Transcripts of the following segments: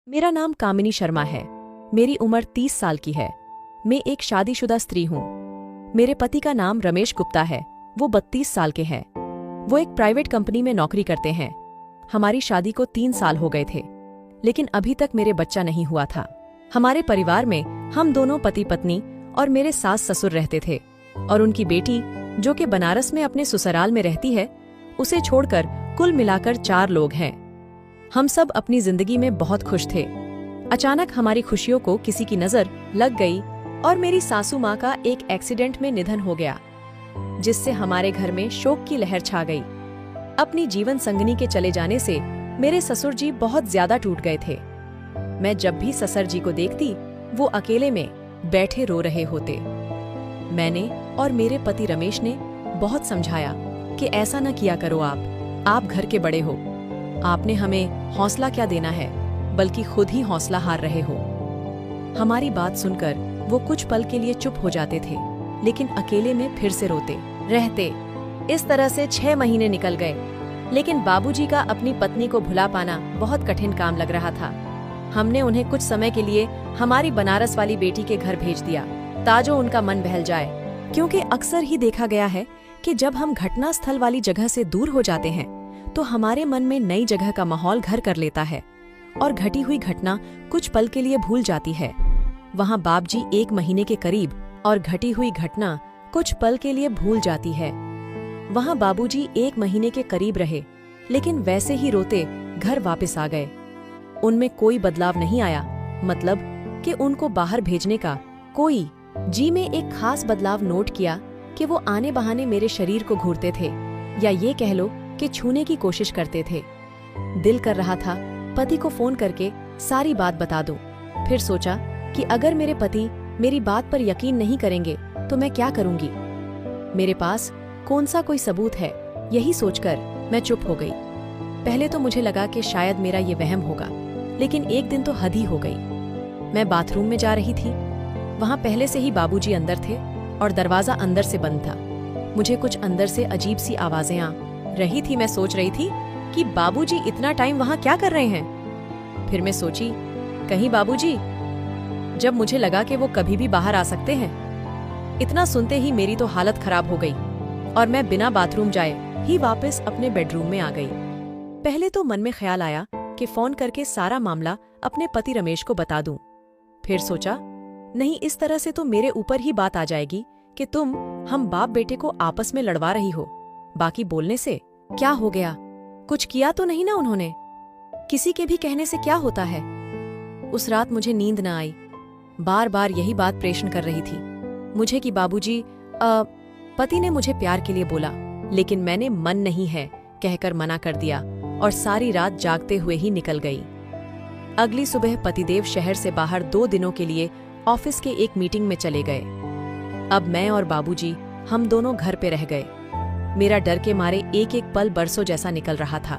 मेरा नाम कामिनी शर्मा है। मेरी उम्र 30 साल की है। मैं एक शादीशुदा स्त्री हूँ। मेरे पति का नाम रमेश गुप्ता है। वो 32 साल के हैं। वो एक प्राइवेट कंपनी में नौकरी करते हैं। हमारी शादी को 3 साल हो गए थे, लेकिन अभी तक मेरे बच्चा नहीं हुआ था। हमारे परिवार में हम दोनों पति पत्नी और मेरे सास ससुर रहते थे, और उनकी बेटी जो कि बनारस में अपने ससुराल में रहती है, उसे छोड़कर कुल मिलाकर 4 लोग हैं। हम सब अपनी जिंदगी में बहुत खुश थे। अचानक हमारी खुशियों को किसी की नजर लग गई और मेरी सासू माँ का एक एक्सीडेंट में निधन हो गया, जिससे हमारे घर में शोक की लहर छा गई। अपनी जीवन संगनी के चले जाने से मेरे ससुर जी बहुत ज्यादा टूट गए थे। मैं जब भी ससुर जी को देखती, वो अकेले में बैठे रो रहे होते। मैंने और मेरे पति रमेश ने बहुत समझाया कि ऐसा न किया करो, आप घर के बड़े हो, आपने हमें हौसला क्या देना है, बल्कि खुद ही हौसला हार रहे हो। हमारी बात सुनकर वो कुछ पल के लिए चुप हो जाते थे, लेकिन अकेले में फिर से रोते रहते। इस तरह से 6 महीने निकल गए, लेकिन बाबूजी का अपनी पत्नी को भुला पाना बहुत कठिन काम लग रहा था। हमने उन्हें कुछ समय के लिए हमारी बनारस वाली बेटी के घर भेज दिया, ताजो उनका मन बहल जाए। क्योंकि अक्सर ही देखा गया है कि जब हम घटना स्थल वाली जगह से दूर हो जाते हैं, तो हमारे मन में नई जगह का माहौल घर कर लेता है और घटी हुई घटना कुछ पल के लिए भूल जाती है। वहाँ बाबजी 1 महीने के करीब और घटी हुई घटना कुछ पल के लिए भूल जाती है। वहाँ बाबूजी 1 महीने के करीब रहे, लेकिन वैसे ही रोते घर वापस आ गए। उनमें कोई बदलाव नहीं आया, मतलब कि उनको बाहर भेजने का कोई जी में एक खास बदलाव नोट किया कि वो आने बहाने मेरे शरीर को घूरते थे, या ये कह लो कि छूने की कोशिश करते थे। दिल कर रहा था पति को फोन करके सारी बात बता दूं। फिर सोचा कि अगर मेरे पति मेरी बात पर यकीन नहीं करेंगे तो मैं क्या करूंगी। मेरे पास कौन सा कोई सबूत है, यही सोचकर मैं चुप हो गई। पहले तो मुझे लगा कि शायद मेरा ये वहम होगा, लेकिन एक दिन तो हद ही हो गई। मैं बाथरूम में जा रही थी। वहां पहले से ही बाबूजी अंदर थे और दरवाजा अंदर से बंद था। मुझे कुछ अंदर से अजीब सी आवाजें आ रही थी। मैं सोच रही थी कि बाबूजी इतना टाइम वहां क्या कर रहे हैं। फिर मैं सोची, कहीं बाबूजी, जब मुझे लगा कि वो कभी भी बाहर आ सकते हैं। इतना सुनते ही मेरी तो हालत खराब हो गई और मैं बिना बाथरूम जाए ही वापस अपने बेडरूम में आ गई। पहले तो मन में ख्याल आया कि फोन करके सारा मामला अपने पति रमेश को बता दूं। फिर सोचा, नहीं, इस तरह से तो मेरे ऊपर ही बात आ जाएगी कि तुम हम बाप बेटे को आपस में लड़वा रही हो। बाकी बोलने से क्या हो गया, कुछ किया तो नहीं ना उन्होंने, किसी के भी कहने से क्या होता है। उस रात मुझे नींद न आई। बार बार यही बात प्रेषण कर रही थी मुझे कि बाबूजी, पति ने मुझे प्यार के लिए बोला, लेकिन मैंने मन नहीं है कहकर मना कर दिया और सारी रात जागते हुए ही निकल गई। अगली सुबह पतिदेव शहर से बाहर 2 दिनों के लिए ऑफिस के एक मीटिंग में चले गए। अब मैं और बाबूजी हम दोनों घर पे रह गए। मेरा डर के मारे एक एक पल बरसों जैसा निकल रहा था।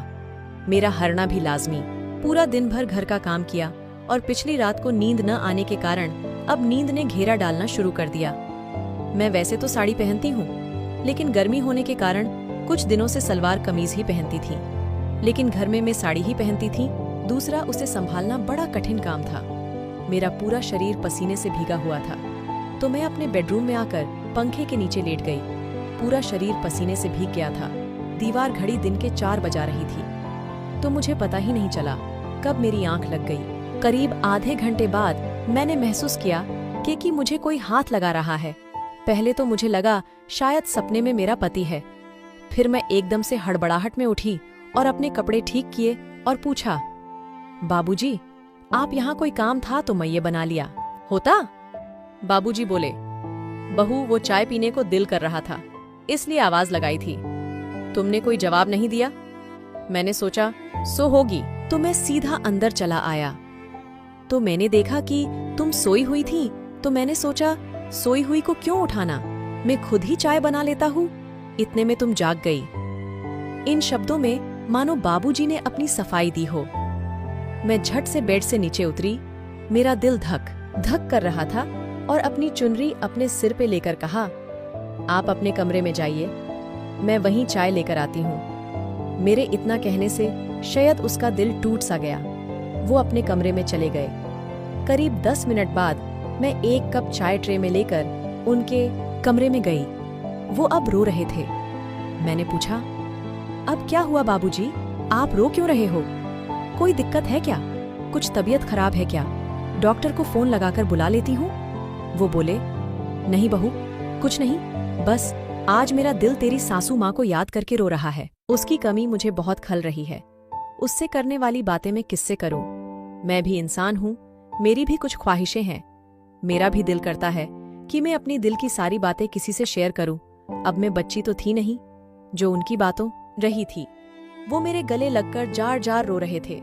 मेरा हरना भी लाजमी। पूरा दिन भर घर का काम किया और पिछली रात को नींद न आने के कारण अब नींद ने घेरा डालना शुरू कर दिया। मैं वैसे तो साड़ी पहनती हूँ, लेकिन गर्मी होने के कारण कुछ दिनों से सलवार कमीज ही पहनती थी। लेकिन घर में मैं साड़ी ही पहनती थी। दूसरा, उसे संभालना बड़ा कठिन काम था। मेरा पूरा शरीर पसीने से भीगा हुआ था, तो मैं अपने बेडरूम में आकर पंखे के नीचे लेट गई। पूरा शरीर पसीने से भीग गया था। दीवार घड़ी दिन के 4 बजा रही थी, तो मुझे पता ही नहीं चला कब मेरी आंख लग गई। करीब आधे घंटे बाद मैंने महसूस किया कि मुझे कोई हाथ लगा रहा है। पहले तो मुझे लगा शायद सपने में मेरा पति है। फिर मैं एकदम से हड़बड़ाहट में उठी और अपने कपड़े ठीक किए और पूछा, बाबूजी, आप यहाँ कोई काम था तो मैं ये बना लिया होता। बाबूजी बोले, बहू, वो चाय पीने को दिल कर रहा था, इसलिए आवाज लगाई थी। तुमने कोई जवाब नहीं दिया। मैंने सोचा सो होगी, तो मैं सीधा अंदर चला आया। तो मैंने देखा कि तुम सोई हुई थी, तो मैंने सोचा सोई हुई को क्यों उठाना, मैं खुद ही चाय बना लेता हूँ। इतने में तुम जाग गई। इन शब्दों में मानो बाबूजी ने अपनी सफाई दी हो। मैं झट से बेड से नीचे उतरी। मेरा दिल धक धक कर रहा था और अपनी चुनरी अपने सिर पे लेकर कहा, आप अपने कमरे में जाइए, मैं वहीं चाय लेकर आती हूँ। मेरे इतना कहने से शायद उसका दिल टूट सा गया। वो अपने कमरे में चले गए। करीब 10 मिनट बाद मैं एक कप चाय ट्रे में लेकर उनके कमरे में गई। वो अब रो रहे थे। मैंने पूछा, अब क्या हुआ बाबूजी, आप रो क्यों रहे हो? कोई दिक्कत है क्या? कुछ तबीयत खराब है क्या? डॉक्टर को फोन लगाकर बुला लेती हूँ। वो बोले, नहीं बहू, कुछ नहीं, बस आज मेरा दिल तेरी सासू माँ को याद करके रो रहा है। उसकी कमी मुझे बहुत खल रही है। उससे करने वाली बातें मैं किससे करूं? मैं भी इंसान हूं, मेरी भी कुछ ख्वाहिशें हैं। मेरा भी दिल करता है कि मैं अपनी दिल की सारी बातें किसी से शेयर करूं। अब मैं बच्ची तो थी नहीं जो उनकी बातों रही थी। वो मेरे गले लगकर जार जार रो रहे थे।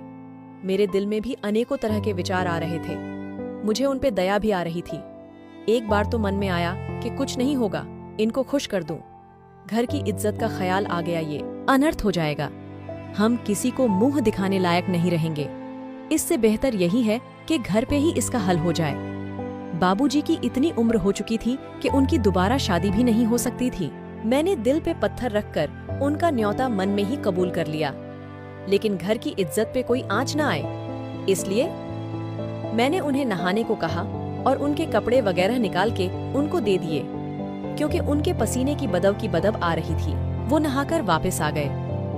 मेरे दिल में भी अनेकों तरह के विचार आ रहे थे। मुझे उन पे दया भी आ रही थी। एक बार तो मन में आया कि कुछ नहीं होगा, इनको खुश कर दूं। घर की इज्जत का ख्याल आ गया, ये अनर्थ हो जाएगा। हम किसी को मुंह दिखाने लायक नहीं रहेंगे। इससे बेहतर यही है कि घर पे ही इसका हल हो जाए। बाबूजी की इतनी उम्र हो चुकी थी कि उनकी दोबारा शादी भी नहीं हो सकती थी। मैंने दिल पे पत्थर रखकर उनका न्योता मन में ही कबूल कर लिया, लेकिन घर की इज्जत पे कोई आंच ना आए, इसलिए मैंने उन्हें नहाने को कहा और उनके कपड़े वगैरह निकाल के उनको दे दिए, क्योंकि उनके पसीने की बदब आ रही थी। वो नहाकर वापस आ गए।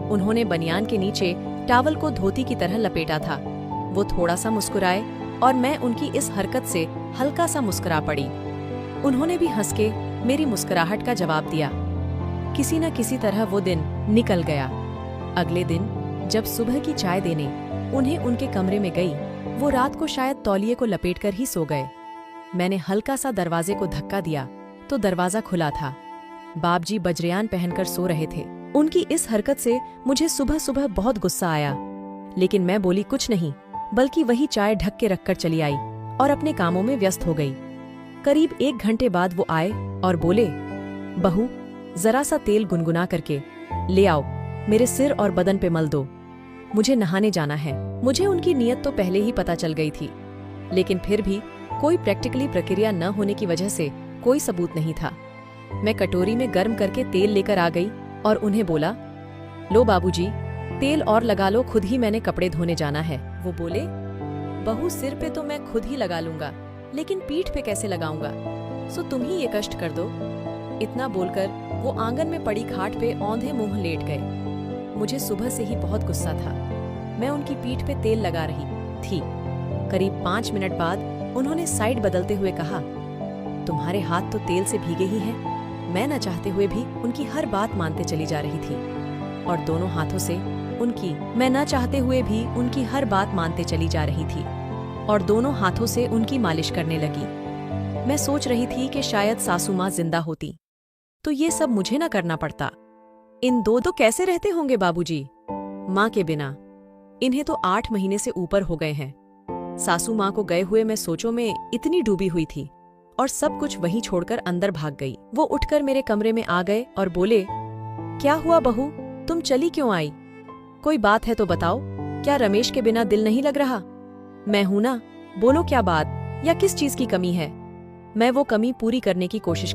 उन्होंने बनियान के नीचे टॉवल को धोती की तरह लपेटा था। वो थोड़ा सा मुस्कुराए और मैं उनकी इस हरकत से हल्का सा मुस्कुरा पड़ी। उन्होंने भी हंस के मेरी मुस्कुराहट का जवाब दिया। किसी न किसी तरह वो दिन निकल गया। अगले दिन जब सुबह की चाय देने उन्हें उनके कमरे में गई, वो रात को शायद तौलिए को लपेटकर ही सो गए। मैंने हल्का सा दरवाजे को धक्का दिया तो दरवाजा खुला था। बाबजी बजरियान पहनकर सो रहे थे। उनकी इस हरकत से मुझे सुबह सुबह बहुत गुस्सा आया, लेकिन मैं बोली कुछ नहीं, बल्कि वही चाय ढक के रखकर चली आई और अपने कामों में व्यस्त हो गई। करीब 1 घंटे बाद वो आए और बोले, बहू, जरा सा तेल गुनगुना करके ले आओ, मेरे सिर और बदन पे मल दो, मुझे नहाने जाना है। मुझे उनकी नीयत तो पहले ही पता चल गई थी, लेकिन फिर भी कोई प्रैक्टिकली प्रक्रिया न होने की वजह से कोई सबूत नहीं था। मैं कटोरी में गर्म करके तेल लेकर आ गई और उन्हें बोला, लो बाबूजी, तेल और लगा लो, खुद ही मैंने कपड़े धोने जाना है। वो बोले, बहू, सिर पे तो मैं खुद ही लगा लूंगा, लेकिन पीठ पे कैसे लगाऊंगा, सो तुम ही ये कष्ट कर दो। इतना बोलकर वो आंगन में पड़ी खाट पे औंधे मुंह लेट गए। मुझे सुबह से ही बहुत गुस्सा था। मैं उनकी पीठ पे तेल लगा रही थी। करीब 5 मिनट बाद उन्होंने साइड बदलते हुए कहा, तुम्हारे हाथ तो तेल से भीगे ही हैं। मैं न चाहते हुए भी उनकी हर बात मानते चली जा रही थी और दोनों हाथों से उनकी मैं न चाहते हुए भी उनकी हर बात मानते चली जा रही थी और दोनों हाथों से उनकी मालिश करने लगी। मैं सोच रही थी कि शायद सासू माँ जिंदा होती तो ये सब मुझे न करना पड़ता। इन दो कैसे रहते होंगे बाबूजी माँ के बिना? इन्हें तो 8 महीने से ऊपर हो गए हैं। सासू माँ को गए हुए मैं सोचों में इतनी डूबी हुई थी और सब कुछ वहीं छोड़कर अंदर भाग गई। वो उठकर मेरे कमरे में आ गए और बोले, क्या हुआ बहू, तुम चली क्यों आई? कोई बात है तो बताओ, क्या रमेश के बिना दिल नहीं लग रहा? मैं हूं ना, बोलो क्या बात या किस चीज की कमी है? मैं वो कमी पूरी करने की कोशिश